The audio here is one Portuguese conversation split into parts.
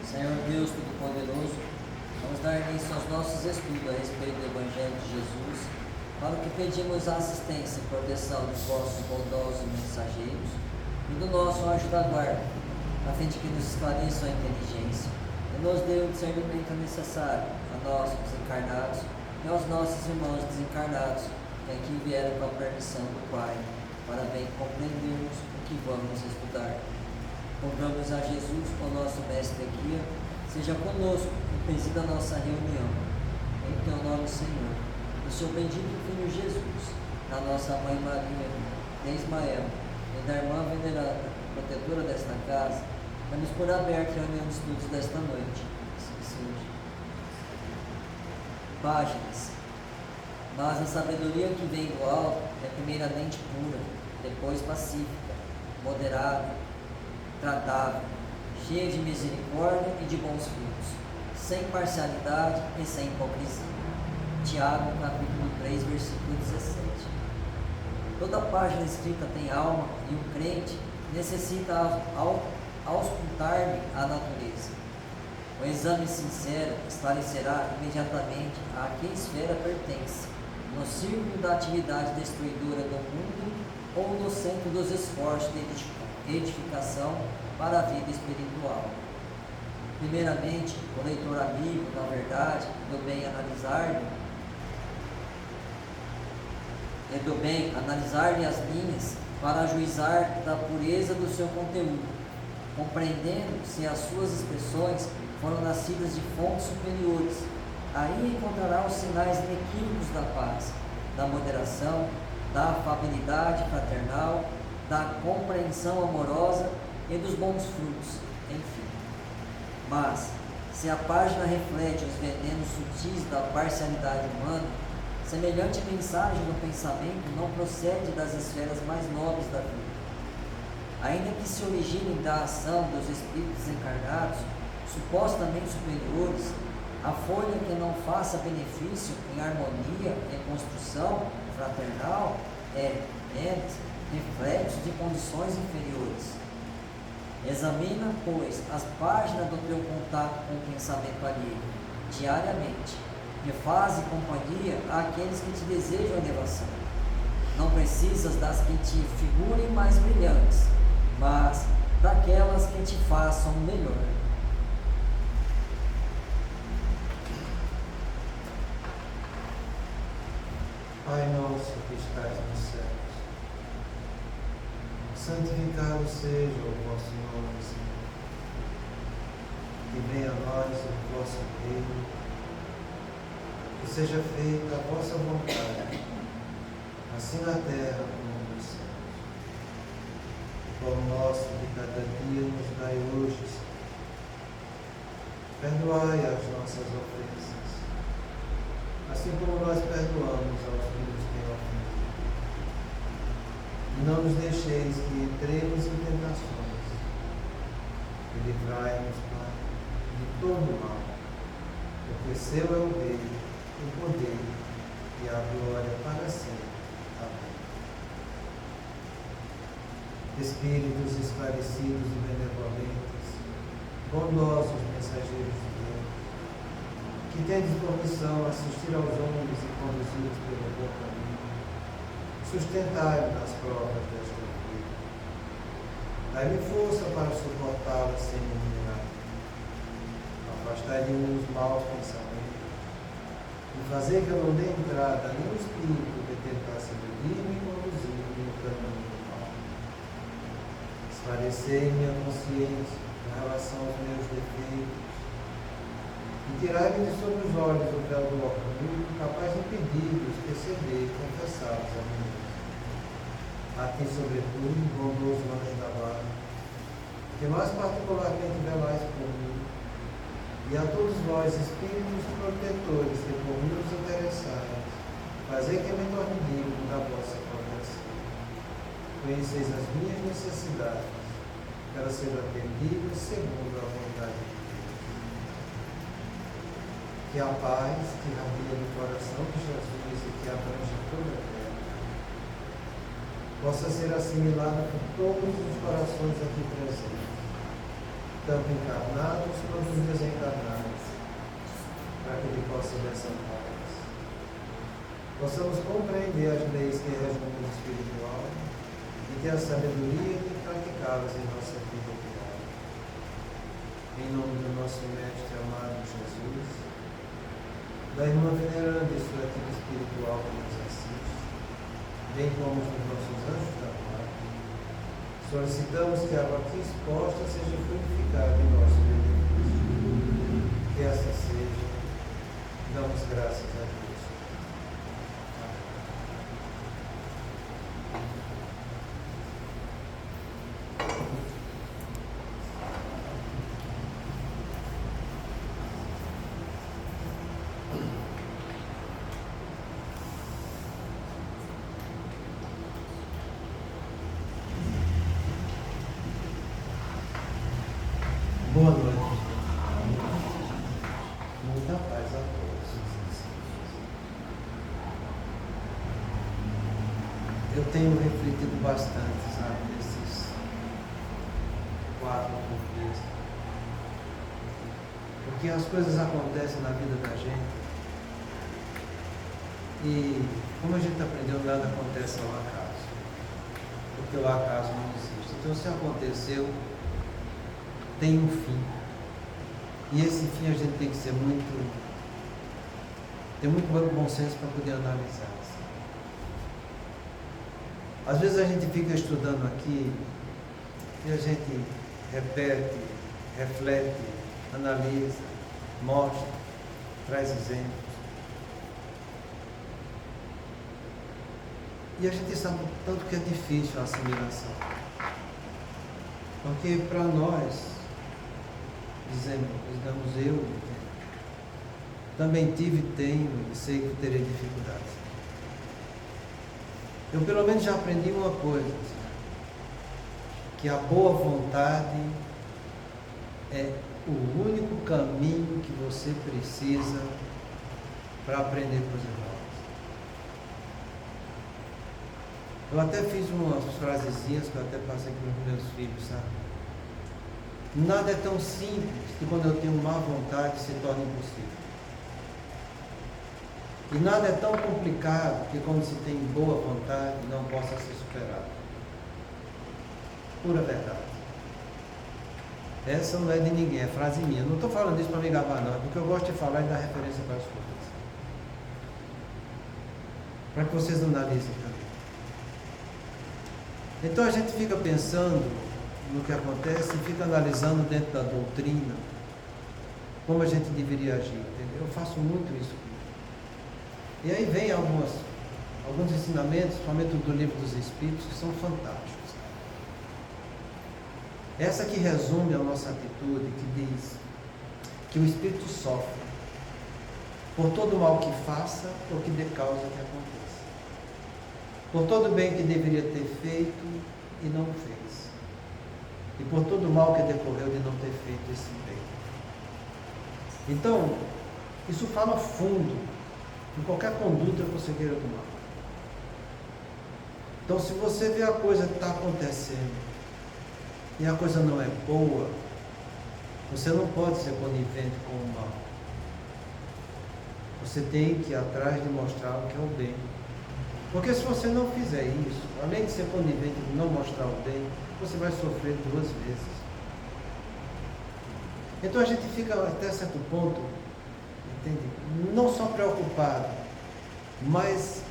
Senhor Deus Todo-Poderoso, vamos dar início aos nossos estudos a respeito do Evangelho de Jesus, para o que pedimos a assistência e proteção dos vossos bondosos mensageiros e do nosso anjo da guarda, a fim de que nos esclareçam a inteligência e nos dê o discernimento necessário a nós, os encarnados, e aos nossos irmãos desencarnados, que aqui vieram com a permissão do Pai, para bem compreendermos o que vamos estudar. Convidamos a Jesus, o nosso mestre guia, seja conosco e presida a nossa reunião. Em teu nome, Senhor, no seu bendito Filho Jesus, na nossa Mãe Maria, de Ismael, e da irmã venerada, protetora desta casa, damos por aberto a reunião de estudos desta noite. Assim seja. Páginas. Mas a sabedoria que vem do alto é primeiramente pura, depois pacífica, moderada, tratável, cheia de misericórdia e de bons frutos, sem parcialidade e sem hipocrisia. Tiago, capítulo 3, versículo 17. Toda página escrita tem alma e o crente necessita auscultar-lhe a natureza. O exame sincero esclarecerá imediatamente a que esfera pertence, no círculo da atividade destruidora do mundo ou no centro dos esforços de edificação para a vida espiritual. Primeiramente, o leitor amigo, na verdade, do bem analisar-lhe as linhas para ajuizar da pureza do seu conteúdo, compreendendo se as suas expressões foram nascidas de fontes superiores. Aí encontrará os sinais inequívocos da paz, da moderação, da afabilidade fraternal, da compreensão amorosa e dos bons frutos, enfim. Mas, se a página reflete os venenos sutis da parcialidade humana, semelhante mensagem do pensamento não procede das esferas mais nobres da vida. Ainda que se originem da ação dos espíritos encarnados, supostamente superiores, a folha que não faça benefício em harmonia e construção fraternal é, reflexo de condições inferiores. Examina, pois, as páginas do teu contato com o pensamento alheio, diariamente, e faze companhia àqueles que te desejam elevação. Não precisas das que te figurem mais brilhantes, mas daquelas que te façam melhor. Pai nosso que estás nos céus, santificado seja o vosso nome, Senhor. Que venha a nós o vosso reino, que seja feita a vossa vontade, assim na terra como nos céus. O pão nosso de cada dia nos dai hoje, Senhor. Perdoai as nossas ofensas, assim como nós perdoamos aos que nos têm ofendido. E não nos deixeis que entremos em tentações, e livrai-nos, Pai, de todo mal, porque seu é o reino, o poder e a glória para sempre. Amém. Espíritos esclarecidos e benevolentes, bondosos mensageiros de Deus, que tendes por missão assistir aos homens e conduzi-los pelo bom caminho, sustentai-me nas provas desta vida. Dai-me força para suportá-las sem murmurar. Afastai-me os maus pensamentos e fazer que eu não dê entrada a nenhum espírito que tentasse iludir-me e conduzir-me no caminho do mal. Esclarecei minha consciência em relação aos meus defeitos e tirai-me de sob os olhos o véu do orgulho, capaz de impedir-vos perceber e confessar-vos a mim. A ti, sobretudo, bondoso anjo da guarda, que mais particularmente velais por mim, e a todos vós, espíritos protetores que por mim os interessais, fazei que eu me torne digno da vossa proteção. Conheceis as minhas necessidades, que elas sejam atendidas segundo a vontade de Deus. Que a paz que irradia no coração de Jesus e que abrange toda a terra, possa ser assimilada por todos os corações aqui presentes, tanto encarnados quanto desencarnados, para que Ele possa abençoá-los. Possamos compreender as leis que regem o mundo espiritual e ter a sabedoria de praticá-las em nossa vida diária. Em nome do nosso Mestre amado Jesus, da irmã veneranda e sua equipe espiritual que nos assiste, bem como dos nossos anjos da guarda, solicitamos que a água aqui exposta seja purificada em nosso benefício. Que assim seja. Damos graças a Deus. Boa noite. Muita paz a todos. Eu tenho refletido bastante, sabe, nesses 4 dias. Porque as coisas acontecem na vida da gente. E como a gente aprendeu, nada acontece ao acaso. Porque o acaso não existe. Então, se aconteceu, tem um fim. E esse fim a gente tem que ser ter muito bom senso para poder analisar. Às vezes a gente fica estudando aqui e a gente repete, reflete, analisa, mostra, traz exemplos. E a gente sabe tanto que é difícil a assimilação. Porque para nós, digamos eu, também tive, tenho e sei que terei dificuldades. Eu pelo menos já aprendi uma coisa, que a boa vontade é o único caminho que você precisa para aprender coisas novas. Eu até fiz umas frasezinhas que eu até passei aqui para os meus filhos, sabe? Nada é tão simples que quando eu tenho má vontade se torna impossível. E nada é tão complicado que quando se tem boa vontade não possa ser superado. Pura verdade. Essa não é de ninguém, é frase minha. Não estou falando isso para me gabar não, é porque eu gosto de falar e dar referência para as coisas. Para que vocês analisem também. Então a gente fica pensando no que acontece e fica analisando dentro da doutrina como a gente deveria agir, entendeu? Eu faço muito isso. E aí vem alguns ensinamentos, principalmente do Livro dos Espíritos, que são fantásticos. Essa que resume a nossa atitude, que diz que o Espírito sofre por todo o mal que faça ou que dê causa que aconteça. Por todo o bem que deveria ter feito e não fez. E por todo o mal que decorreu de não ter feito esse bem. Então, isso fala fundo em qualquer conduta que você queira tomar. Então, se você vê a coisa que está acontecendo e a coisa não é boa, você não pode ser conivente com o mal. Você tem que ir atrás de mostrar o que é o bem. Porque se você não fizer isso, além de ser conivente e não mostrar o bem, você vai sofrer 2 vezes. Então a gente fica até certo ponto, entende? Não só preocupado, mas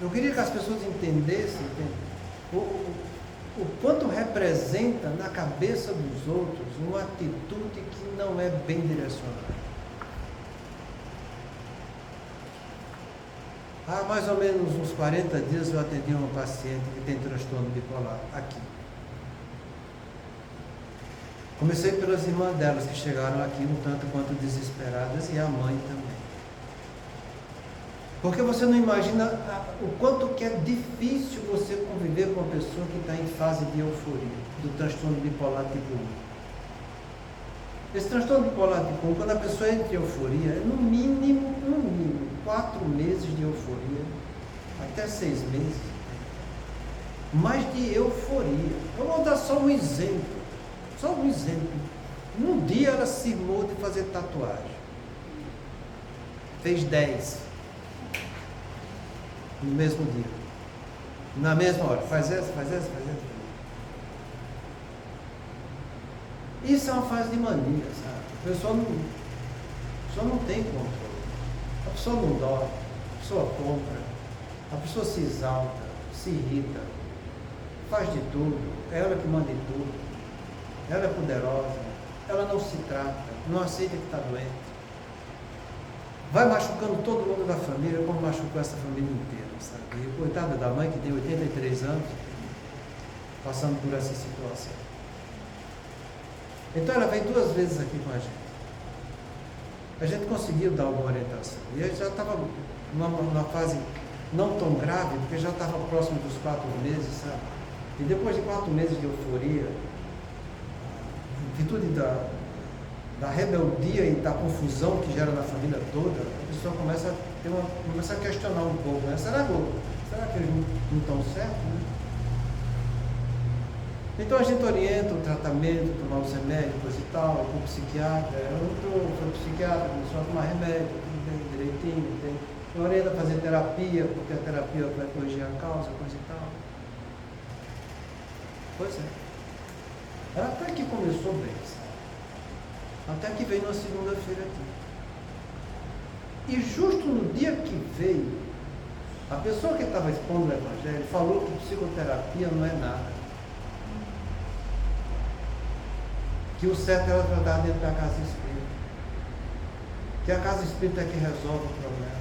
eu queria que as pessoas entendessem, o quanto representa na cabeça dos outros uma atitude que não é bem direcionada. Há mais ou menos uns 40 dias eu atendi uma paciente que tem transtorno bipolar aqui. Comecei pelas irmãs delas que chegaram aqui um tanto quanto desesperadas e a mãe também. Porque você não imagina o quanto que é difícil você conviver com uma pessoa que está em fase de euforia, do transtorno bipolar tipo 1. Esse transtorno bipolar tipo 1, quando a pessoa entra em euforia, é no mínimo 4 meses de euforia, até 6 meses. Mas de euforia. Eu vou dar só um exemplo. Num dia ela se cismou de fazer tatuagem. Fez 10. No mesmo dia. Na mesma hora. Faz essa, faz essa, faz essa. Isso é uma fase de mania, sabe? A pessoa não tem controle. A pessoa não dorme, a pessoa compra, a pessoa se exalta, se irrita, faz de tudo, é ela que manda em tudo, ela é poderosa, ela não se trata, não aceita que está doente. Vai machucando todo mundo da família, como machucou essa família inteira, sabe? E coitada da mãe que tem 83 anos, passando por essa situação. Então ela veio 2 vezes aqui com a gente. A gente conseguiu dar alguma orientação. E ele já estava numa fase não tão grave, porque já estava próximo dos 4 meses, sabe? E depois de 4 meses de euforia, em virtude da rebeldia e da confusão que gera na família toda, a pessoa começa a questionar um pouco, né? Será que eles não estão certos, né? Então a gente orienta o tratamento, tomar os remédios, coisa e tal, com o psiquiatra. Eu foi o psiquiatra, começou a tomar remédio, tudo bem, direitinho, eu oriento a fazer terapia, porque a terapia vai corrigir a causa, coisa e tal. Pois é. Ela até que começou bem, sabe? Até que veio na segunda-feira aqui. E justo no dia que veio, a pessoa que estava expondo o Evangelho falou que psicoterapia não é nada. Que o certo era tratar dentro da casa espírita. Que a casa espírita é que resolve o problema.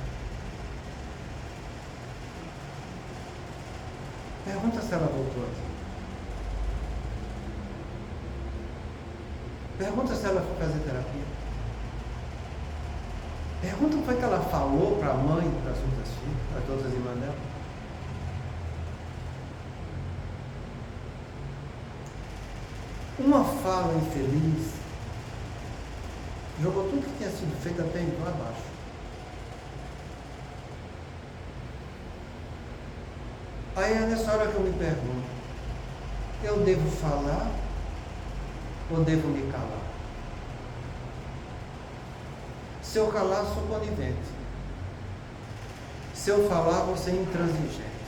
Pergunta se ela voltou aqui. Pergunta se ela foi fazer terapia. Pergunta o que foi que ela falou para a mãe e para as outras filhas, para todas as irmãs dela. Uma fala infeliz jogou tudo que tinha sido feito até então abaixo. Aí é nessa hora que eu me pergunto, eu devo falar ou devo me calar? Se eu calar, sou conivente. Se eu falar, vou ser intransigente.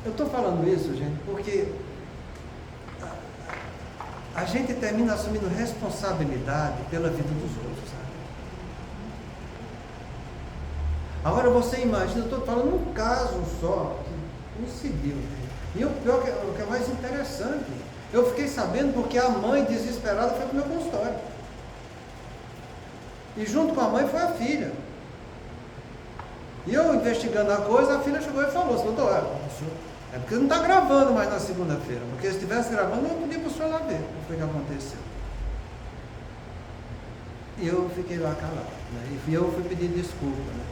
Eu estou falando isso, gente, porque a gente termina assumindo responsabilidade pela vida dos outros, sabe? Agora você imagina, eu estou falando um caso só, que coincidiu. E o pior, o que é mais interessante, eu fiquei sabendo porque a mãe desesperada foi para o meu consultório. E junto com a mãe foi a filha. E eu investigando a coisa, a filha chegou e falou assim, doutor, é porque não está gravando mais na segunda-feira, porque se estivesse gravando, eu podia para o senhor lá ver o que foi que aconteceu. E eu fiquei lá calado, né? E eu fui pedir desculpa, né?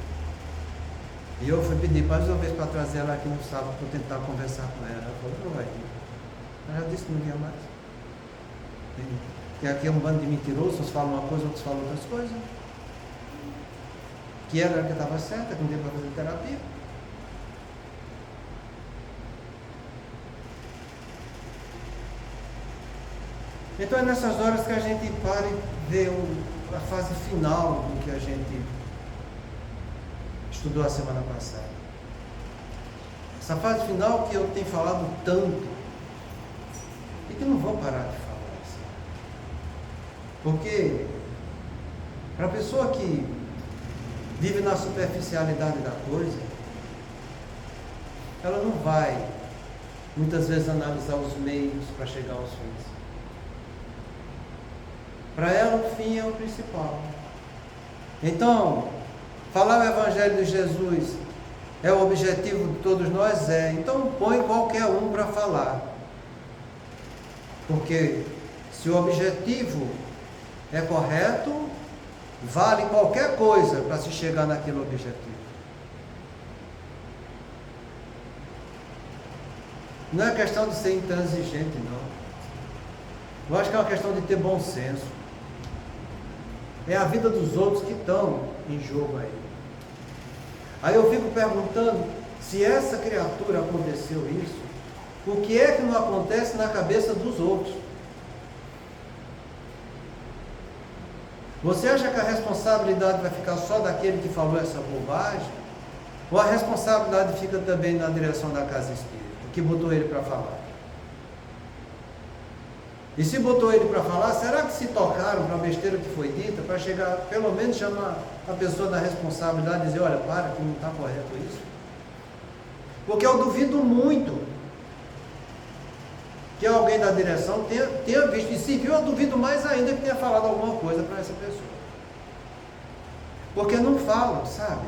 E eu fui pedir mais uma vez para trazer ela aqui no sábado para tentar conversar com ela. Ela falou, não vai vir. Ela já disse que não ia mais. Que aqui é um bando de mentirosos, uns falam uma coisa, outros falam outras coisas. Que ela era que estava certa, que não deu para fazer terapia. Então é nessas horas que a gente para e vê a fase final do que a gente estudou a semana passada. Essa fase final que eu tenho falado tanto e que não vou parar de falar assim. Porque para a pessoa que vive na superficialidade da coisa, ela não vai muitas vezes analisar os meios para chegar aos fins. Para ela o fim é o principal. Então, falar o Evangelho de Jesus é o objetivo de todos nós? É. Então põe qualquer um para falar. Porque se o objetivo é correto, vale qualquer coisa para se chegar naquele objetivo. Não é questão de ser intransigente, não. Eu acho que é uma questão de ter bom senso. É a vida dos outros que estão em jogo aí. Aí eu fico perguntando, se essa criatura aconteceu isso, o que é que não acontece na cabeça dos outros. Você acha que a responsabilidade vai ficar só daquele que falou essa bobagem? Ou a responsabilidade fica também na direção da casa espírita, que botou ele para falar? E se botou ele para falar, será que se tocaram para a besteira que foi dita, para chegar, pelo menos chamar a pessoa da responsabilidade e dizer, olha, para, que não está correto isso? Porque eu duvido muito que alguém da direção tenha visto, e se viu, eu duvido mais ainda que tenha falado alguma coisa para essa pessoa. Porque não falam, sabe?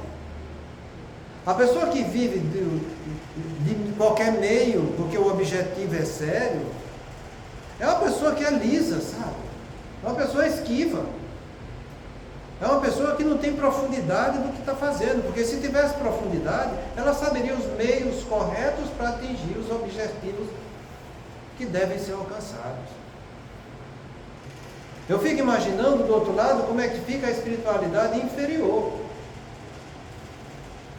A pessoa que vive de qualquer meio, porque o objetivo é sério, é uma pessoa que é lisa, sabe? É uma pessoa esquiva. É uma pessoa que não tem profundidade do que está fazendo, porque se tivesse profundidade, ela saberia os meios corretos para atingir os objetivos que devem ser alcançados. Eu fico imaginando do outro lado como é que fica a espiritualidade inferior.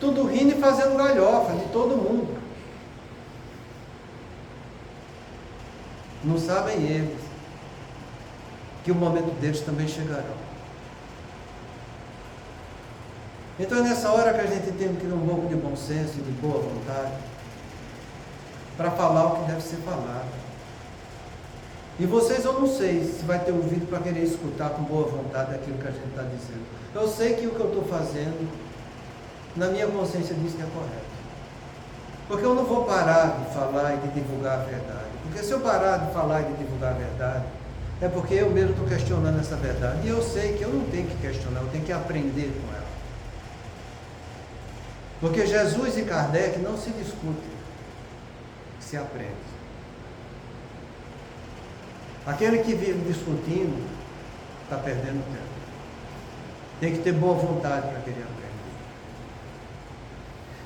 Tudo rindo e fazendo galhofa de todo mundo. Não sabem eles que o momento deles também chegará. Então é nessa hora que a gente tem que ter um pouco de bom senso e de boa vontade para falar o que deve ser falado. E vocês, eu não sei se vai ter ouvido para querer escutar com boa vontade aquilo que a gente está dizendo. Eu sei que o que eu estou fazendo, na minha consciência, diz que é correto. Porque eu não vou parar de falar e de divulgar a verdade. Porque se eu parar de falar e de divulgar a verdade, é porque eu mesmo estou questionando essa verdade. E eu sei que eu não tenho que questionar, eu tenho que aprender com ela. Porque Jesus e Kardec não se discutem, se aprende. Aquele que vive discutindo, está perdendo tempo. Tem que ter boa vontade para querer aprender.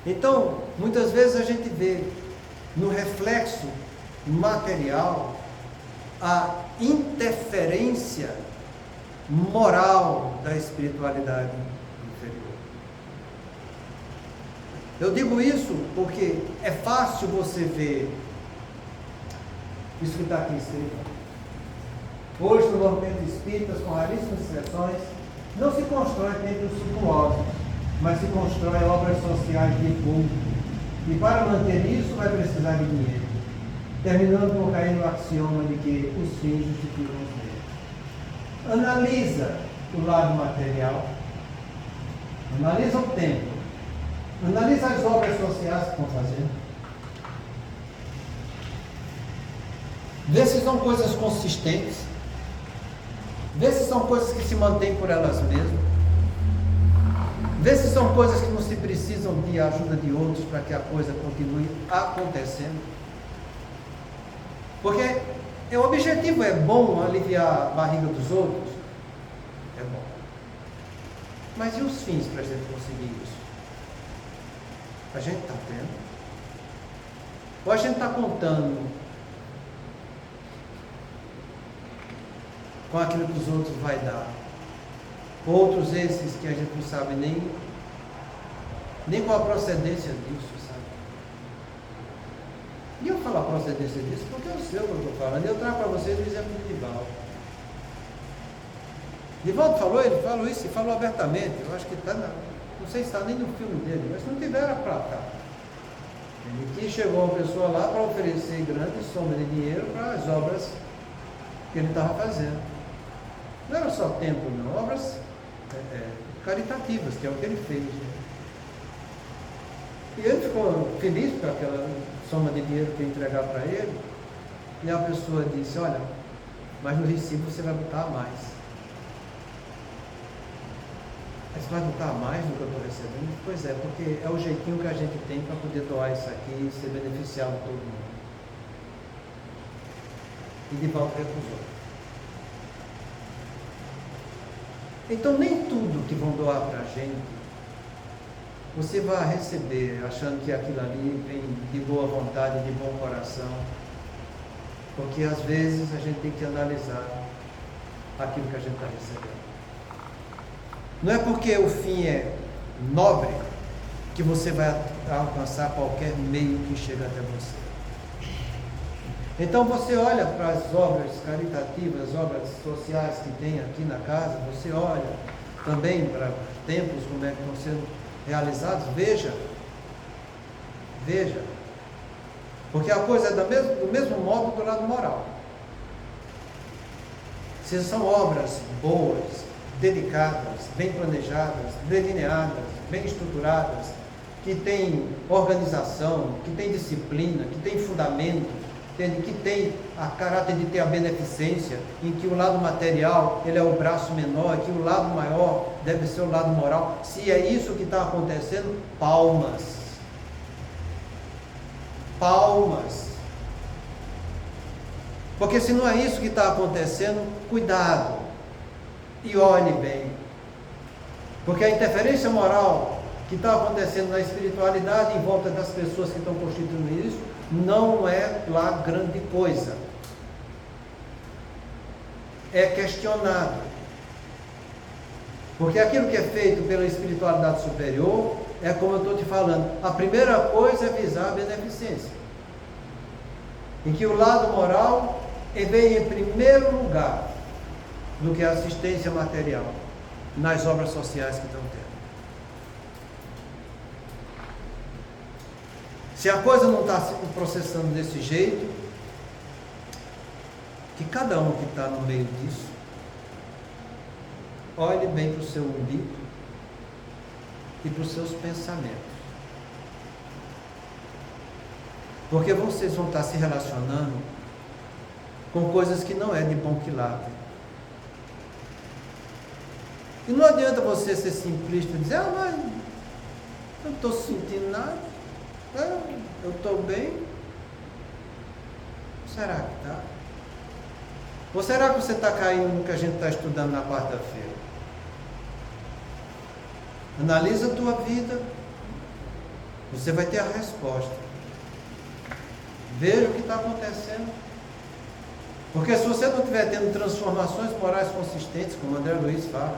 Então, muitas vezes a gente vê no reflexo material a interferência moral da espiritualidade inferior. Eu digo isso porque é fácil você ver isso que está aqui escrito. Hoje, no movimento espírita, com raríssimas exceções, não se constrói templos suntuosos, mas se constrói obras sociais de culto. E para manter isso vai precisar de dinheiro. Terminando por cair no axioma de que os fins justificam os meios. Analisa o lado material, analisa o tempo, analisa as obras sociais que estão fazendo. Vê se são coisas consistentes, vê se são coisas que se mantêm por elas mesmas. Vê se são coisas que não se precisam de ajuda de outros para que a coisa continue acontecendo. Porque o objetivo é bom, aliviar a barriga dos outros? É bom. Mas e os fins para a gente conseguir isso? A gente está tendo? Ou a gente está contando com aquilo que os outros vai dar? Outros esses que a gente não sabe nem qual a procedência disso, sabe? E eu falo a procedência disso porque eu sei o que eu estou falando. Eu trago para vocês o exemplo de Divaldo. Divaldo falou, ele falou isso e falou abertamente. Eu acho que está, não sei se está nem no filme dele, mas se não tiver, era para cá. Ele que chegou uma pessoa lá para oferecer grande soma de dinheiro para as obras que ele estava fazendo. Não era só templo, não, obras caritativas, que é o que ele fez. Né? E ele ficou feliz com aquela soma de dinheiro que ia entregar para ele, e a pessoa disse, olha, mas no recibo você vai botar mais. Mas você vai botar mais do que eu estou recebendo? Pois é, porque é o jeitinho que a gente tem para poder doar isso aqui e ser beneficiado todo mundo. E Divaldo recusou. Então, nem tudo que vão doar para a gente, você vai receber achando que aquilo ali vem de boa vontade, de bom coração. Porque, às vezes, a gente tem que analisar aquilo que a gente está recebendo. Não é porque o fim é nobre que você vai alcançar qualquer meio que chega até você. Então você olha para as obras caritativas, as obras sociais que tem aqui na casa, você olha também para templos, como é que estão sendo realizados, veja. Porque a coisa é do mesmo modo do lado moral. Se são obras boas, dedicadas, bem planejadas, delineadas, bem estruturadas, que têm organização, que têm disciplina, que têm fundamento, que tem a caráter de ter a beneficência, em que o lado material ele é o braço menor, que o lado maior deve ser o lado moral. Se é isso que está acontecendo, palmas. Porque se não é isso que está acontecendo, cuidado e olhe bem. Porque a interferência moral que está acontecendo na espiritualidade em volta das pessoas que estão constituindo isso, não é lá grande coisa. É questionado. Porque aquilo que é feito pela espiritualidade superior, é como eu estou te falando, a primeira coisa é visar a beneficência. Em que o lado moral vem em primeiro lugar do que a assistência material nas obras sociais que estão tendo. Se a coisa não está se processando desse jeito, que cada um que está no meio disso, olhe bem para o seu umbigo e para os seus pensamentos. Porque vocês vão estar se relacionando com coisas que não é de bom quilate. E não adianta você ser simplista e dizer, mas eu não estou sentindo nada, eu estou bem. Será que está? Ou será que você está caindo no que a gente está estudando na quarta-feira? Analisa a tua vida, você vai ter a resposta. Veja o que está acontecendo. Porque se você não estiver tendo transformações morais consistentes, como André Luiz fala,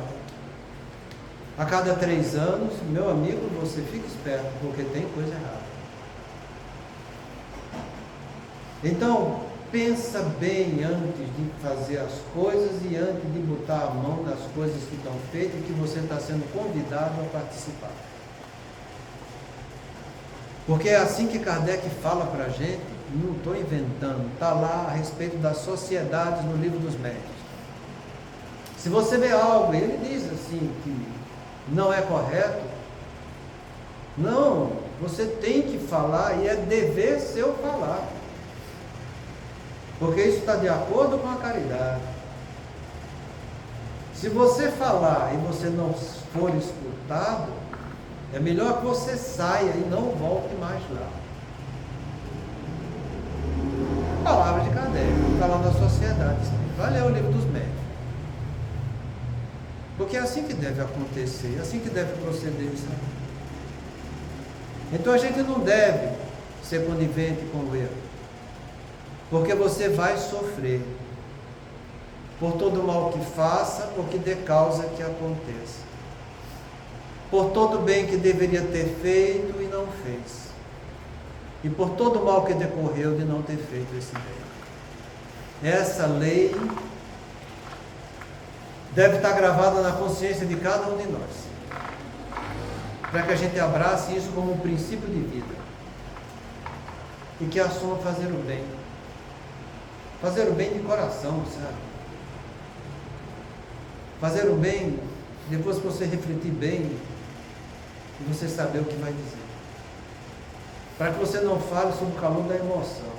a cada 3 anos, meu amigo, você fica esperto, porque tem coisa errada. Então, pensa bem antes de fazer as coisas e antes de botar a mão nas coisas que estão feitas e que você está sendo convidado a participar. Porque é assim que Kardec fala para a gente, não estou inventando, está lá a respeito das sociedades no Livro dos Médiuns. Se você vê algo, ele diz assim, que não é correto, não, você tem que falar e é dever seu falar. Porque isso está de acordo com a caridade. Se você falar e você não for escutado, é melhor que você saia e não volte mais lá. Palavra de Kardec, está lá na sociedade. Vai ler o Livro dos Médiuns. Porque é assim que deve acontecer, é assim que deve proceder, sabe? Então a gente não deve ser conivente com o erro. Porque você vai sofrer por todo mal que faça ou que dê causa que aconteça. Por todo bem que deveria ter feito e não fez. E por todo mal que decorreu de não ter feito esse bem. Essa lei deve estar gravada na consciência de cada um de nós. Para que a gente abrace isso como um princípio de vida. E que assuma fazer o bem. Fazer o bem de coração, sabe? Fazer o bem, depois que você refletir bem, e você saber o que vai dizer. Para que você não fale sob o calor da emoção.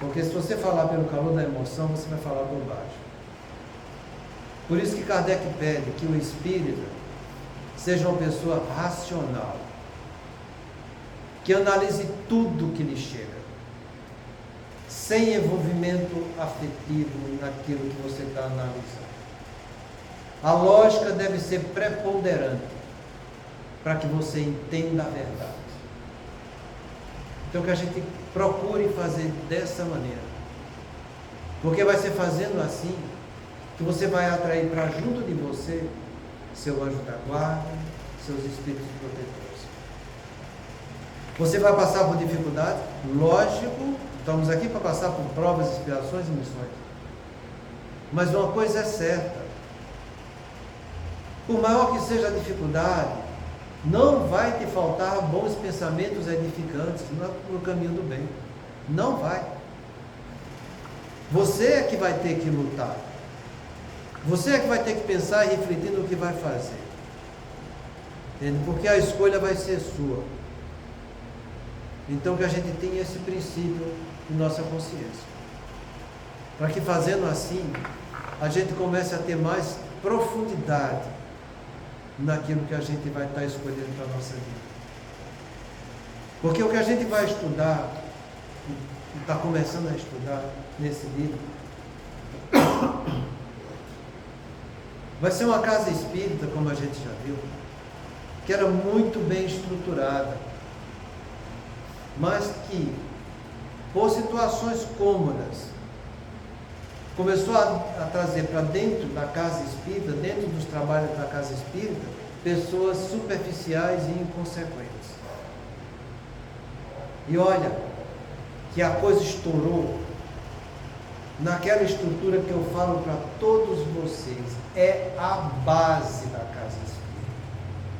Porque se você falar pelo calor da emoção, você vai falar bobagem. Por isso que Kardec pede que o espírita seja uma pessoa racional. Que analise tudo que lhe chega. Sem envolvimento afetivo naquilo que você está analisando. A lógica deve ser preponderante para que você entenda a verdade. Então que a gente procure fazer dessa maneira. Porque vai ser fazendo assim que você vai atrair para junto de você seu anjo da guarda, seus espíritos protetores. Você vai passar por dificuldades? Lógico, estamos aqui para passar por provas, expiações e missões. Mas uma coisa é certa: por maior que seja a dificuldade, não vai te faltar bons pensamentos edificantes no caminho do bem. Não vai. Você é que vai ter que lutar. Você é que vai ter que pensar e refletir no que vai fazer. Entende? Porque a escolha vai ser sua. Então que a gente tenha esse princípio em nossa consciência. Para que fazendo assim, a gente comece a ter mais profundidade naquilo que a gente vai estar escolhendo para a nossa vida. Porque o que a gente vai estudar, está começando a estudar nesse livro, vai ser uma casa espírita, como a gente já viu, que era muito bem estruturada, mas que, por situações cômodas, começou a trazer para dentro da casa espírita, dentro dos trabalhos da casa espírita, pessoas superficiais e inconsequentes. E olha, que a coisa estourou naquela estrutura que eu falo para todos vocês, é a base da casa espírita.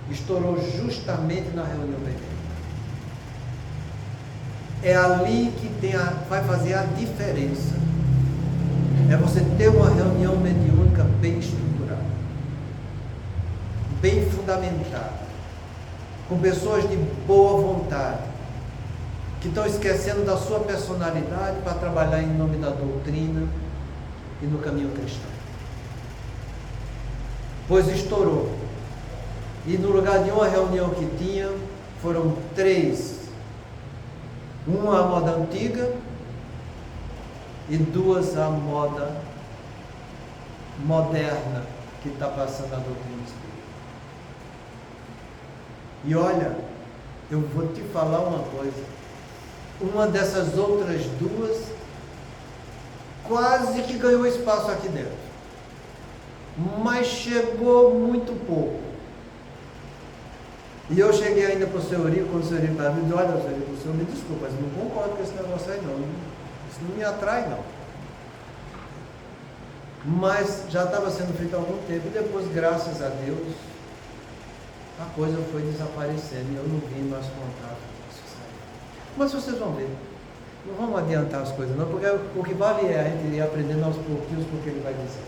Estourou justamente na reunião mediúnica. É ali que vai fazer a diferença. É você ter uma reunião mediúnica bem estruturada, bem fundamentada, com pessoas de boa vontade, que estão esquecendo da sua personalidade para trabalhar em nome da doutrina e no caminho cristão. Pois estourou. E no lugar de uma reunião que tinha, foram 3. Uma à moda antiga e 2 à moda moderna que está passando a doutrina espírita. E olha, eu vou te falar uma coisa. Uma dessas outras 2 quase que ganhou espaço aqui dentro, mas chegou muito pouco. E eu cheguei ainda para o senhor Eurico, quando o senhor Eurico estava me dizendo: olha, o senhor me desculpa, mas eu não concordo com esse negócio aí não, isso não me atrai não. Mas já estava sendo feito há algum tempo, e depois, graças a Deus, a coisa foi desaparecendo, e eu não vi mais contato. Mas vocês vão ver, não vamos adiantar as coisas não, porque o que vale é a gente ir aprendendo aos pouquinhos com o que ele vai dizer.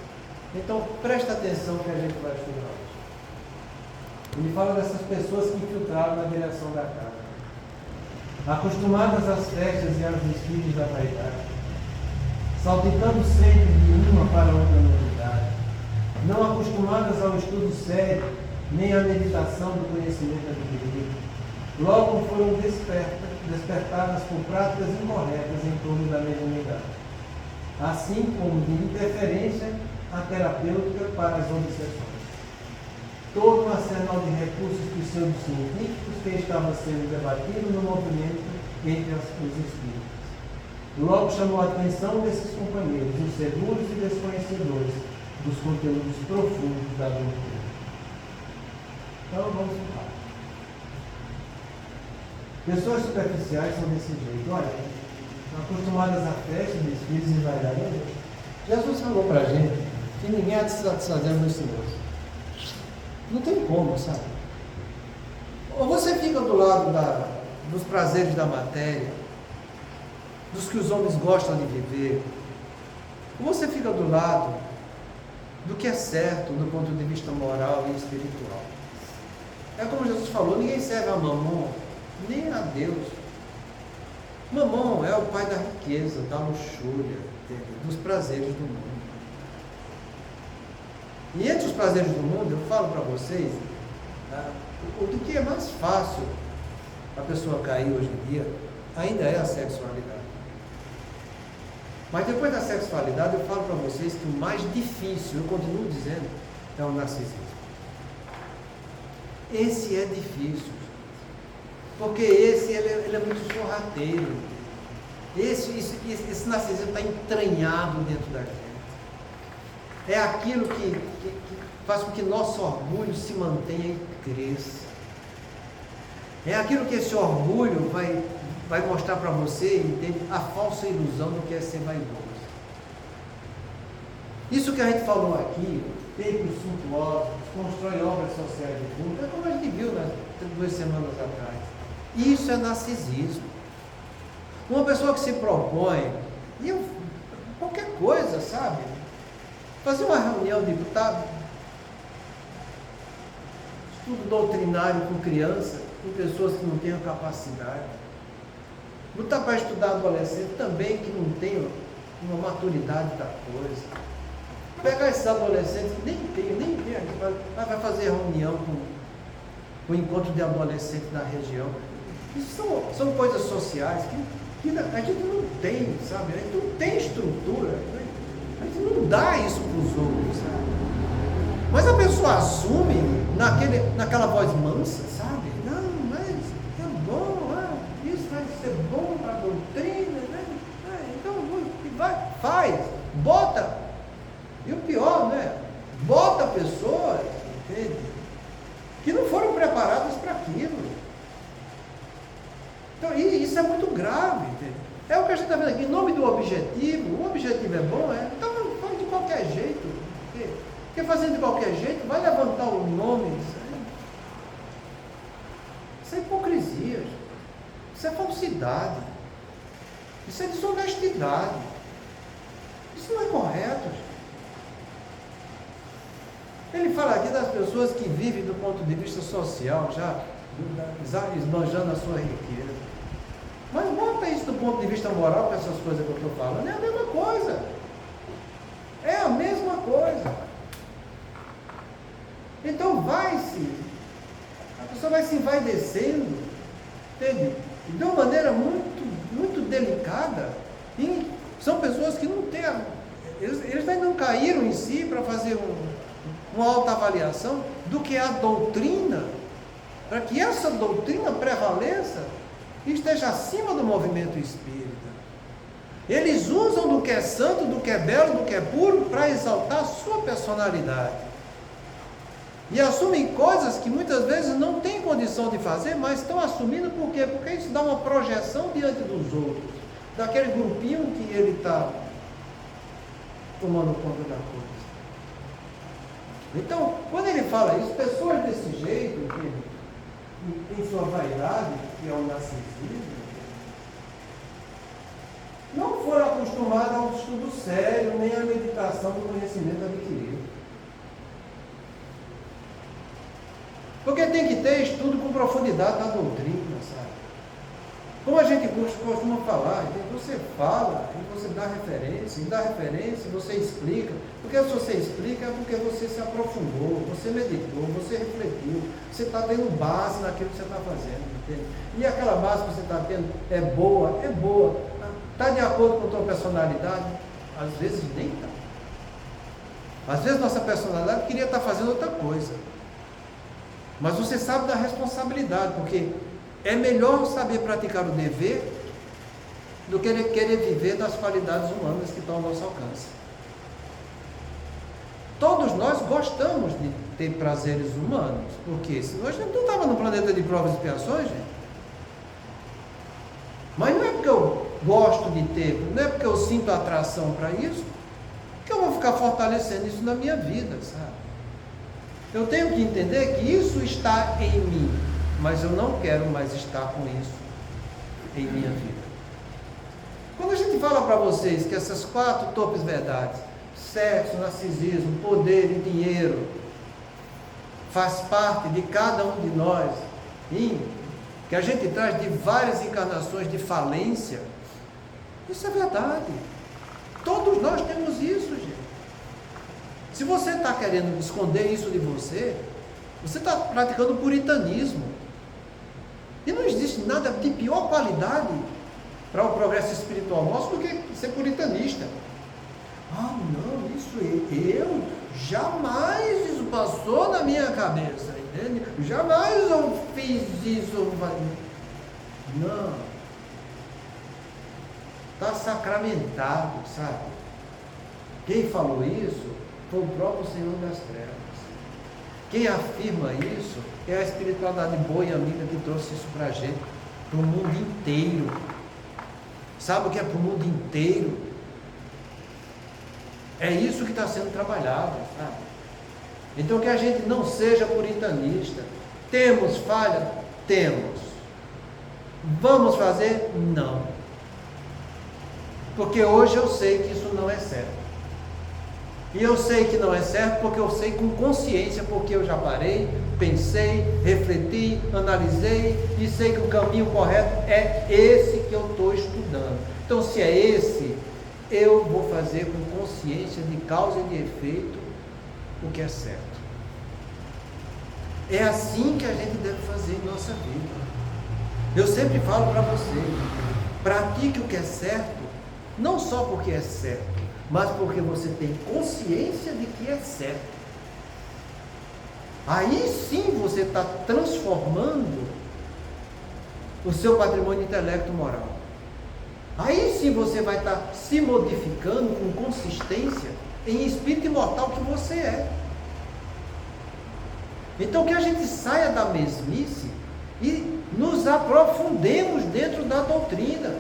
Então presta atenção que a gente vai estudar hoje. Ele fala dessas pessoas que infiltraram na direção da casa, acostumadas às festas e aos desfiles da vaidade, saltitando sempre de uma para outra novidade, não acostumadas ao estudo sério, nem à meditação do conhecimento adquirido, logo foram despertadas por práticas incorretas em torno da mediunidade, assim como de interferência à terapêutica para as obsessões. Todo um arsenal de recursos pseudocientíficos que estava sendo debatido no movimento entre os espíritos. Logo chamou a atenção desses companheiros, inseguros e desconhecedores dos conteúdos profundos da doutrina. Então vamos lá. Pessoas superficiais são desse jeito. Olha, acostumadas a festas, desfiles e vaidade. Jesus falou para a gente que ninguém há de se satisfazer no Senhor. Não tem como, sabe? Ou você fica do lado dos prazeres da matéria, dos que os homens gostam de viver, ou você fica do lado do que é certo do ponto de vista moral e espiritual. É como Jesus falou, ninguém serve a Mamon, nem a Deus. Mamon é o pai da riqueza, da luxúria, dos prazeres do mundo. E entre os prazeres do mundo, eu falo para vocês, do que é mais fácil a pessoa cair hoje em dia, ainda é a sexualidade. Mas depois da sexualidade, eu falo para vocês que o mais difícil, eu continuo dizendo, é o narcisismo. Esse é difícil, porque ele é muito sorrateiro. Esse narcisismo está entranhado dentro da gente. É aquilo que faz com que nosso orgulho se mantenha e cresça. É aquilo que esse orgulho vai mostrar para você, entende? A falsa ilusão do que é ser vaidoso. Isso que a gente falou aqui, templos suntuosos, constrói obras sociais de culto, é como a gente viu 2 semanas atrás. Isso é narcisismo. Uma pessoa que se propõe, qualquer coisa, sabe? Fazer uma reunião de estudo doutrinário com crianças, com pessoas que não tenham capacidade. Botar para estudar adolescente também que não tenham uma maturidade da coisa. Pegar esses adolescentes que nem tem, vai fazer reunião com o encontro de adolescentes na região. Isso são coisas sociais que a gente não tem, sabe? A gente não tem estrutura, a gente não dá isso para os outros, sabe? Mas a pessoa assume naquela voz mansa, sabe? Não, mas é bom, isso vai ser bom para a doutrina, né? Então faz, bota. E o pior, né? Bota pessoas, entende? Que não foram preparadas para aquilo. Então, isso é muito grave, entende? É o que a gente está vendo aqui, em nome do objetivo. O objetivo é bom, então faz de qualquer jeito. Porque fazendo de qualquer jeito, vai levantar o nome disso aí. Isso é hipocrisia, gente. Isso é falsidade. Isso é desonestidade. Isso não é correto, gente. Ele fala aqui das pessoas que vivem do ponto de vista social, já esbanjando a sua riqueza. Mas bota isso do ponto de vista moral com essas coisas que eu estou falando, é a mesma coisa. É a mesma coisa. Então a pessoa vai se envaidecendo, entende? De uma maneira muito, muito delicada. E são pessoas que não têm, eles ainda não caíram em si para fazer uma autoavaliação do que é a doutrina, para que essa doutrina prevaleça e esteja acima do movimento espírita. Eles usam do que é santo, do que é belo, do que é puro, para exaltar a sua personalidade. E assumem coisas que muitas vezes não têm condição de fazer, mas estão assumindo por quê? Porque isso dá uma projeção diante dos outros, daquele grupinho que ele está tomando conta da coisa. Então, quando ele fala isso, pessoas desse jeito, que tem sua vaidade, que é o narcisismo, não foram acostumados a um estudo sério, nem à meditação do conhecimento adquirido. Porque tem que ter estudo com profundidade da doutrina, sabe? Como a gente costuma falar, você fala, e você dá referência, você explica. Porque se você explica é porque você se aprofundou, você meditou, você refletiu, você está tendo base naquilo que você está fazendo, entende? E aquela base que você está tendo é boa, está de acordo com a tua personalidade? Às vezes nem está. Às vezes nossa personalidade queria estar fazendo outra coisa. Mas você sabe da responsabilidade, porque é melhor saber praticar o dever do que querer viver das qualidades humanas que estão ao nosso alcance. Todos nós gostamos de ter prazeres humanos, porque senão a gente não estava no planeta de provas e expiações, gente. Mas não é porque eu gosto de ter, não é porque eu sinto atração para isso, que eu vou ficar fortalecendo isso na minha vida, sabe? Eu tenho que entender que isso está em mim, mas eu não quero mais estar com isso em minha vida. Quando a gente fala para vocês que essas 4 topes verdades, sexo, narcisismo, poder e dinheiro, faz parte de cada um de nós, que a gente traz de várias encarnações de falência, isso é verdade. Todos nós temos isso, gente. Se você está querendo esconder isso de você está praticando puritanismo. E não existe nada de pior qualidade para o progresso espiritual nosso do que ser puritanista. Não, isso eu jamais isso passou na minha cabeça, entende? Jamais eu fiz isso. Não. Está sacramentado, sabe? Quem falou isso foi o próprio Senhor das Trevas. Quem afirma isso é a espiritualidade boa e amiga que trouxe isso para a gente, para o mundo inteiro. Sabe o que é para o mundo inteiro? É isso que está sendo trabalhado, sabe? Então que a gente não seja puritanista. Temos falha? Temos. Vamos fazer? Não. Porque hoje eu sei que isso não é certo. E eu sei que não é certo porque eu sei com consciência, porque eu já parei, pensei, refleti, analisei e sei que o caminho correto é esse que eu estou estudando. Então, se é esse, eu vou fazer com consciência de causa e de efeito o que é certo. É assim que a gente deve fazer em nossa vida. Eu sempre falo para você, pratique o que é certo, não só porque é certo, mas porque você tem consciência de que é certo. Aí sim você está transformando o seu patrimônio intelecto moral. Aí sim você vai estar se modificando com consistência em espírito imortal que você é. Então que a gente saia da mesmice e nos aprofundemos dentro da doutrina.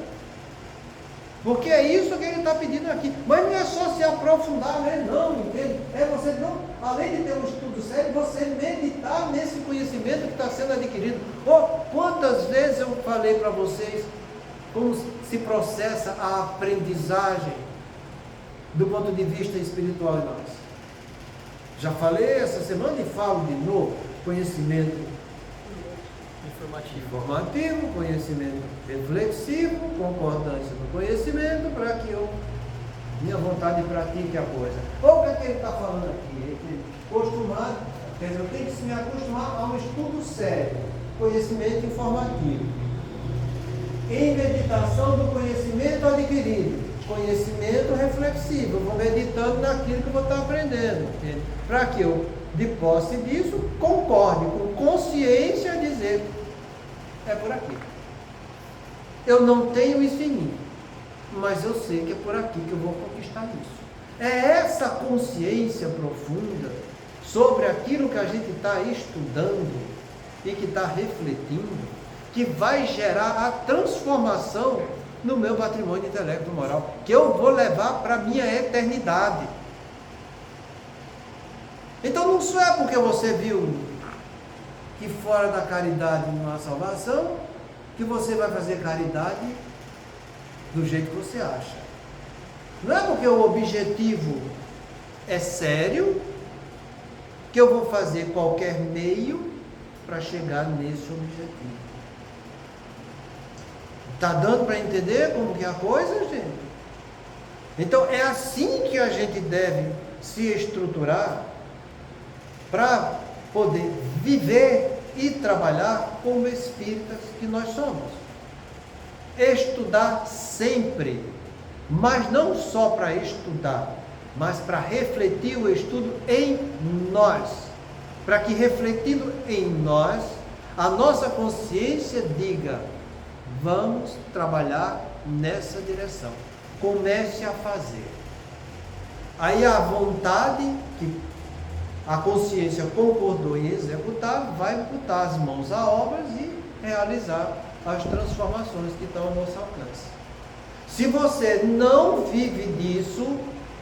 Porque é isso que ele está pedindo aqui. Mas não é só se aprofundar, né? Não, entende? É você não, além de ter um estudo sério, você meditar nesse conhecimento que está sendo adquirido. Quantas vezes eu falei para vocês como se processa a aprendizagem do ponto de vista espiritual em nós? Já falei essa semana e falo de novo. Conhecimento informativo, conhecimento reflexivo, concordância no conhecimento, para que minha vontade pratique a coisa. Ou o que é que ele está falando aqui? Quer dizer, eu tenho que me acostumar a um estudo sério, conhecimento informativo. Em meditação do conhecimento adquirido, conhecimento reflexivo, eu vou meditando naquilo que eu vou estar aprendendo, para que eu, de posse disso, concorde com consciência a dizer, é por aqui. Eu não tenho isso em mim, mas eu sei que é por aqui que eu vou conquistar isso. É essa consciência profunda sobre aquilo que a gente está estudando e que está refletindo, que vai gerar a transformação no meu patrimônio intelecto moral, que eu vou levar para a minha eternidade. Então não só é porque você viu que fora da caridade não há salvação, que você vai fazer caridade do jeito que você acha. Não é porque o objetivo é sério, que eu vou fazer qualquer meio para chegar nesse objetivo. Está dando para entender como que é a coisa, gente? Então é assim que a gente deve se estruturar para poder viver e trabalhar como espíritas que nós somos. Estudar sempre, mas não só para estudar, mas para refletir o estudo em nós, para que refletindo em nós, a nossa consciência diga, vamos trabalhar nessa direção, comece a fazer. Aí a vontade que a consciência concordou em executar, vai botar as mãos à obra e realizar as transformações que estão ao nosso alcance. Se você não vive disso,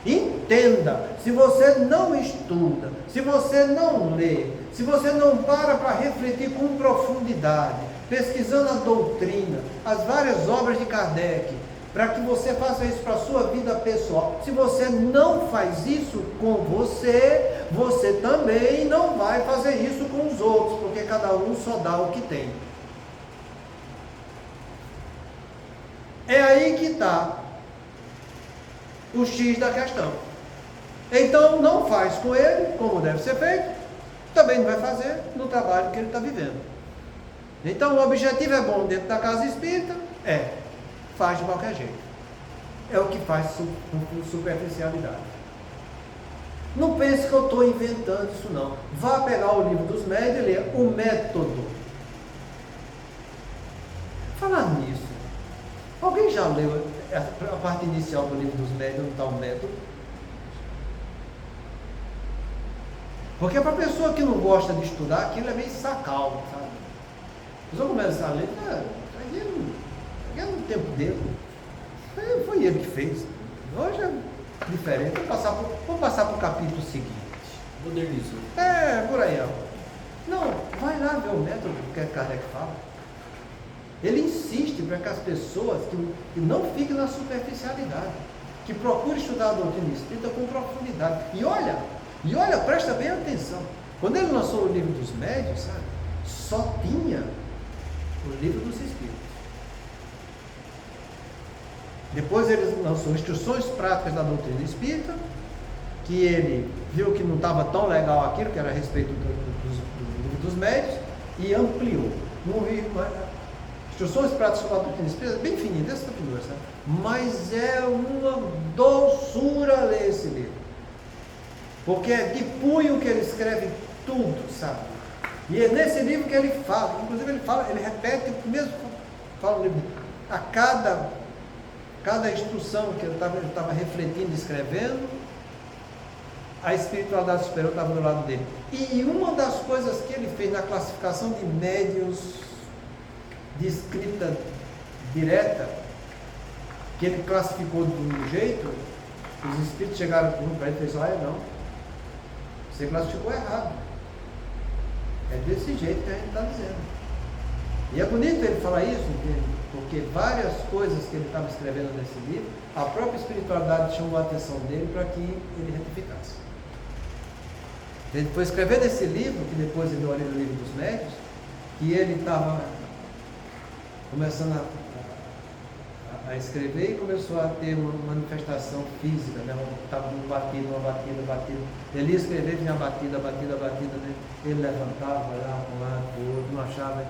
entenda, se você não estuda, se você não lê, se você não para refletir com profundidade, pesquisando a doutrina, as várias obras de Kardec, para que você faça isso para a sua vida pessoal. Se você não faz isso com você, você também não vai fazer isso com os outros, porque cada um só dá o que tem. É aí que está o X da questão. Então não faz com ele como deve ser feito, também não vai fazer no trabalho que ele está vivendo. Então o objetivo é bom dentro da casa espírita? Faz de qualquer jeito. É o que faz com superficialidade. Não pense que eu estou inventando isso não. Vá pegar o livro dos médios e ler o método. Falar nisso, alguém já leu a parte inicial do livro dos médios, onde está o método? Porque para a pessoa que não gosta de estudar, aquilo é meio sacal, sabe? A pessoa começa a ler, no tempo dele, foi ele que fez. Hoje é diferente. Vamos passar para o capítulo seguinte. Modernizou. Por aí, ó. Não, vai lá ver o método que Kardec fala. Ele insiste para que as pessoas que não fiquem na superficialidade, que procurem estudar a doutrina espírita com profundidade. E olha, presta bem atenção. Quando ele lançou o livro dos médiuns, sabe, só tinha o livro dos espíritos. Depois ele lançou Instruções Práticas da Doutrina Espírita, que ele viu que não estava tão legal aquilo, que era a respeito do livro dos médiuns, e ampliou. Instruções Práticas da Doutrina Espírita, bem fininho, desse tamanho, sabe? Mas é uma doçura ler esse livro. Porque é de punho que ele escreve tudo, sabe? E é nesse livro que ele fala, inclusive ele repete o mesmo, fala o livro, a cada instrução que ele estava refletindo, escrevendo, a espiritualidade superior estava do lado dele. E uma das coisas que ele fez na classificação de médiuns de escrita direta, que ele classificou de um jeito, os espíritos chegaram para ele e falaram: olha, não, você classificou errado. É desse jeito que a gente está dizendo. E é bonito ele falar isso, porque várias coisas que ele estava escrevendo nesse livro, a própria espiritualidade chamou a atenção dele para que ele retificasse. Ele foi escrever nesse livro, que depois ele olha no livro dos médiuns, que ele estava começando a escrever e começou a ter uma manifestação física, né? Estava uma batida. Ele ia escrever, vinha batida, né? Ele levantava, olhava para um lado, para o outro, não achava.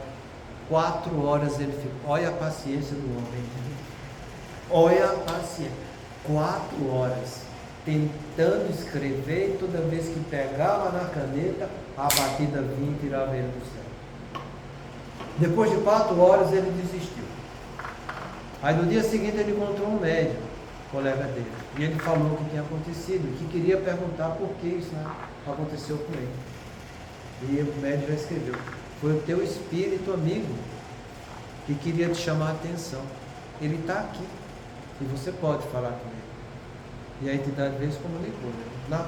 4 horas ele ficou. Olha a paciência do homem. Olha a paciência. 4 horas tentando escrever, e toda vez que pegava na caneta, a batida vinha e tirava ele do céu. Depois de 4 horas ele desistiu. Aí no dia seguinte ele encontrou um médium, colega dele, e ele falou o que tinha acontecido, que queria perguntar por que isso aconteceu com ele. E o médium já escreveu: foi o teu espírito amigo que queria te chamar a atenção. Ele está aqui e você pode falar com ele. E a entidade veio se comunicou, né? Na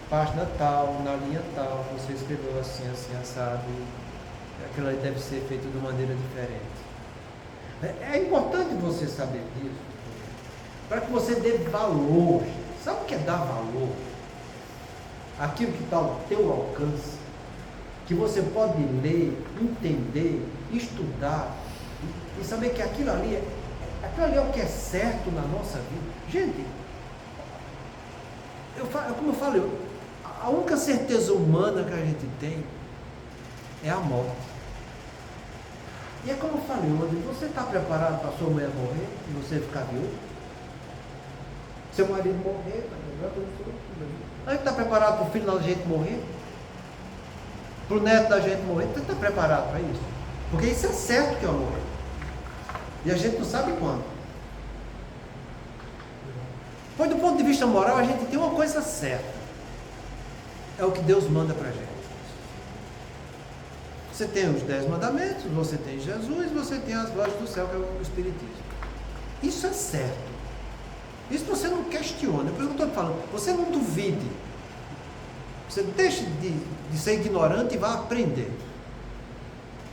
página tal, na linha tal, você escreveu assim, assado. Aquilo aí deve ser feito de maneira diferente. É importante você saber disso, para que você dê valor. Sabe o que é dar valor? Aquilo que está ao teu alcance, que você pode ler, entender, estudar e saber que aquilo ali é o que é certo na nossa vida. Gente, como eu falei, a única certeza humana que a gente tem é a morte. E é como eu falei ontem: você está preparado para sua mulher morrer e você ficar viúvo? Seu marido morrer? A gente está preparado para o filho da gente morrer? Para o neto da gente morrer? Você está preparado para isso? Porque isso é certo que eu morrer. E a gente não sabe quando. Pois do ponto de vista moral, a gente tem uma coisa certa: é o que Deus manda para a gente. Você tem os 10 mandamentos, você tem Jesus, você tem as vozes do céu, que é o Espiritismo. Isso é certo. Isso você não questiona. Por isso que eu estou falando, você não duvide. Você deixe de ser ignorante e vá aprender.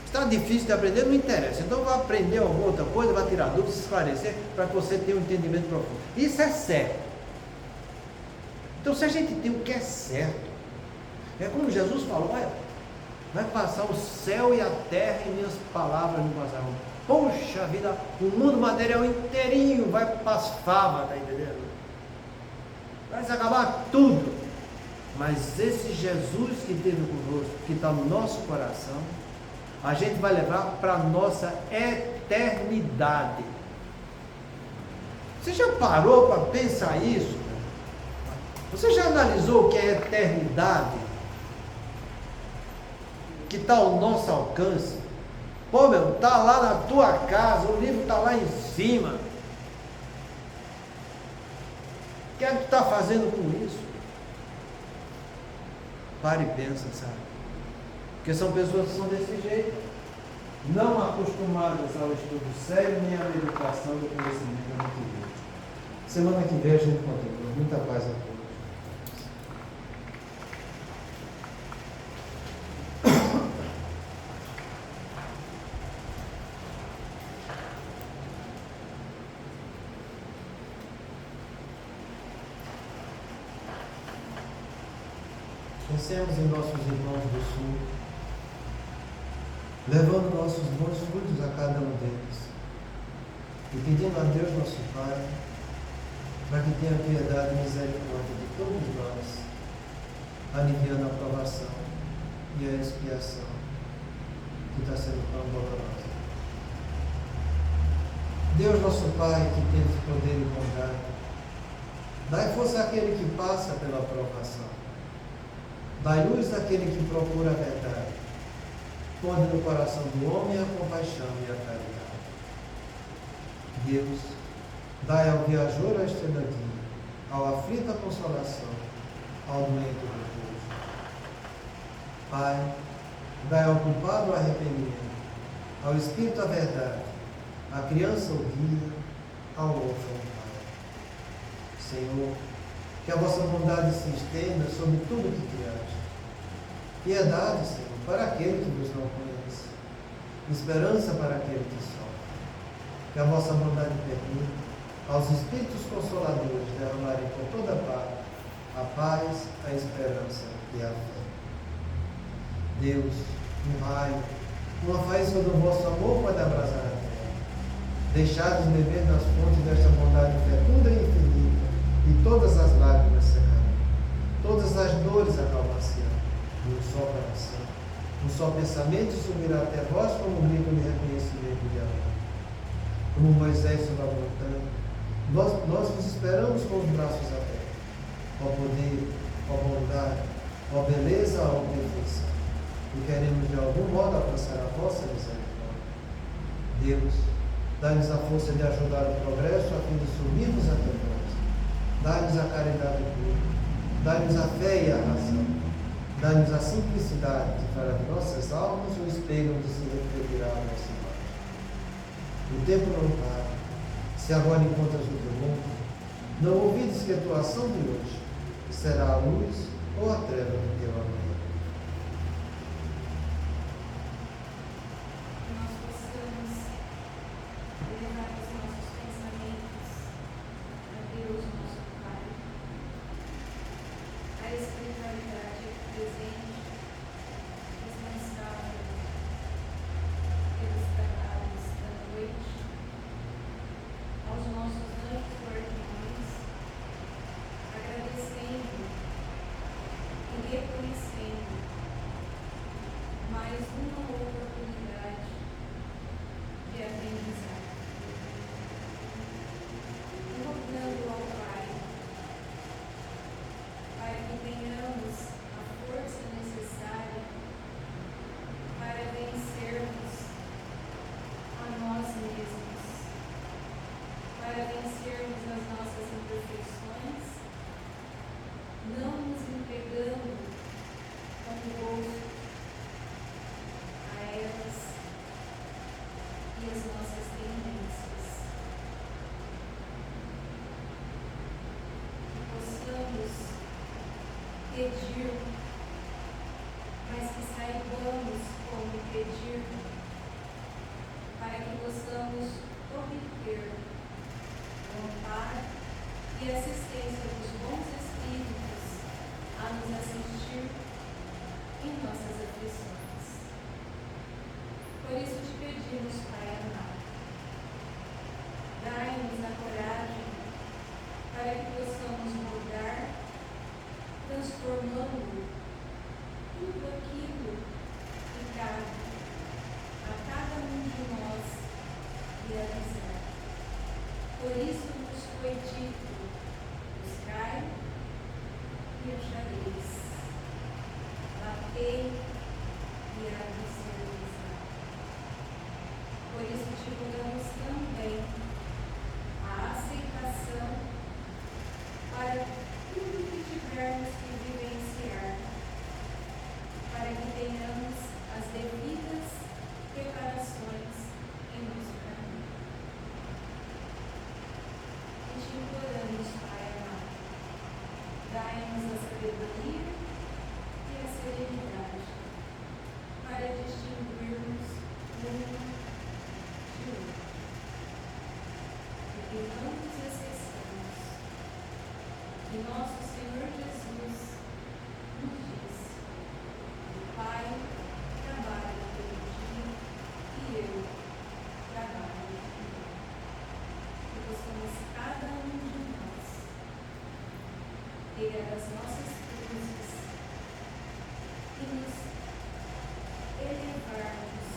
Está difícil de aprender, não interessa. Então vá aprender alguma outra coisa, vá tirar dúvidas, esclarecer, para que você tenha um entendimento profundo. Isso é certo. Então, se a gente tem o que é certo, é como Jesus falou: olha, vai passar o céu e a terra e minhas palavras não passarão. Poxa vida, o mundo material inteirinho vai para as favas, tá entendendo? Vai se acabar tudo. Mas esse Jesus que esteve conosco, que está no nosso coração, a gente vai levar para a nossa eternidade. Você já parou para pensar isso? Você já analisou o que é eternidade? Que está ao nosso alcance? Pô, meu, está lá na tua casa, o livro está lá em cima. O que é que tu está fazendo com isso? Para e pensa, sabe? Porque são pessoas que são desse jeito, não acostumadas ao estudo sério nem à meditação do conhecimento da Deus. Semana que vem a gente continua. Muita paz a todos. Pensemos em nossos irmãos do Sul, levando nossos bons frutos a cada um deles e pedindo a Deus nosso Pai para que tenha piedade e misericórdia de todos nós, aliviando a provação e a expiação que está sendo tão dolorosa. Deus nosso Pai, que tens poder e bondade, dai força àquele que passa pela provação. Dai luz àquele que procura a verdade. Ponde no coração do homem a compaixão e a caridade. Deus, dai ao viajor a estrela guia, ao aflito a consolação, ao doente o repouso. Pai, dai ao culpado o arrependimento, ao espírito a verdade, à criança o guia, ao órfão o Pai. Senhor, que a vossa bondade se estenda sobre tudo o que criaste. Piedade, Senhor, para aquele que vos não conhece. Esperança para aquele que sofre. Que a vossa bondade permita aos Espíritos Consoladores derramarem por toda parte a paz, a esperança e a fé. Deus, um raio, uma faísca do vosso amor pode abrasar a terra. Deixai-nos beber das fontes desta bondade fecunda e infinita, e todas as lágrimas secarão, todas as dores acalmar-se-ão, num só coração, um só pensamento subirá até vós como um grito de reconhecimento e de amor. Como Moisés sobre a montanha, nós vos esperamos com os braços abertos, ó poder, ó bondade, ó beleza, ó perfeição, e queremos de algum modo alcançar a vossa misericórdia. Deus, dai-nos a força de ajudar o progresso a fim de subirmos até vós. Dai-nos a caridade pura, dai-nos a fé e a razão, dai-nos a simplicidade que fará de nossas almas o espelho onde se refletirá a nossa imagem. O tempo não para. Se agora encontras o teu mundo, não ouvides que a tua ação de hoje será a luz ou a treva do teu amanhã. Nós possamos elevar os nossos pensamentos a Deus, nosso Pai, a espiritualidade presente, responsável pelos trabalhos da noite, aos nossos anjos guardiões, agradecendo e reconhecendo mais uma oportunidade de aprendizado. E rogando ao Pai para que tenhamos a força necessária para vencermos a nós mesmos, para vencermos as nossas imperfeições, não nos entregando como gosto a elas e as nossas tendências. Que possamos pedir, mas que saibamos como pedir, para que possamos obter o amparo e assistência dos bons Espíritos a nos assistir em nossas aflições. Por isso te pedimos, Pai amado, dai-nos a coragem para que possamos mudar, transformando tudo aquilo que cabe a cada um de nós realizar. Por isso nos foi dito: buscai e achareis, batei e há de ser avisado. Por isso te rogamos também a aceitação para tudo que tivermos que vivenciar e não nos esqueçamos que nosso Senhor Jesus nos disse: o Pai trabalha pelo dia e eu trabalho pelo dia. Que possamos cada um de nós pegar as nossas cruzes e nos elevarmos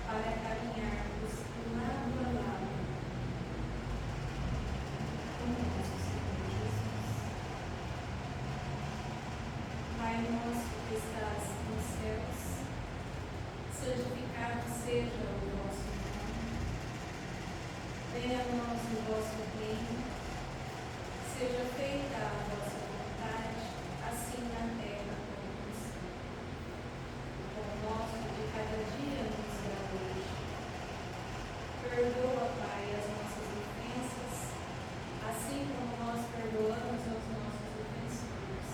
para caminharmos lado a lado com nosso Senhor Jesus. Pai nosso que estás nos céus, santificado seja o vosso nome. Venha a nós o vosso reino, seja feita a vossa vontade, assim na terra como no céu. O pão nosso de cada dia nos dá hoje. Perdoa, Pai, as nossas ofensas, assim como nós perdoamos aos nossos ofensores.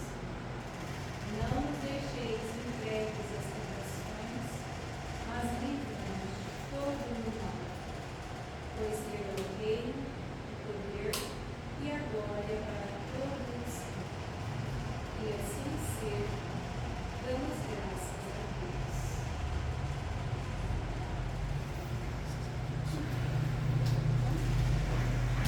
Não nos deixeis entregues às tentações, mas livra-nos de todo o mal. Pois teu é o reino, o poder e a glória para todos os sempre. E assim seja. Damos graças.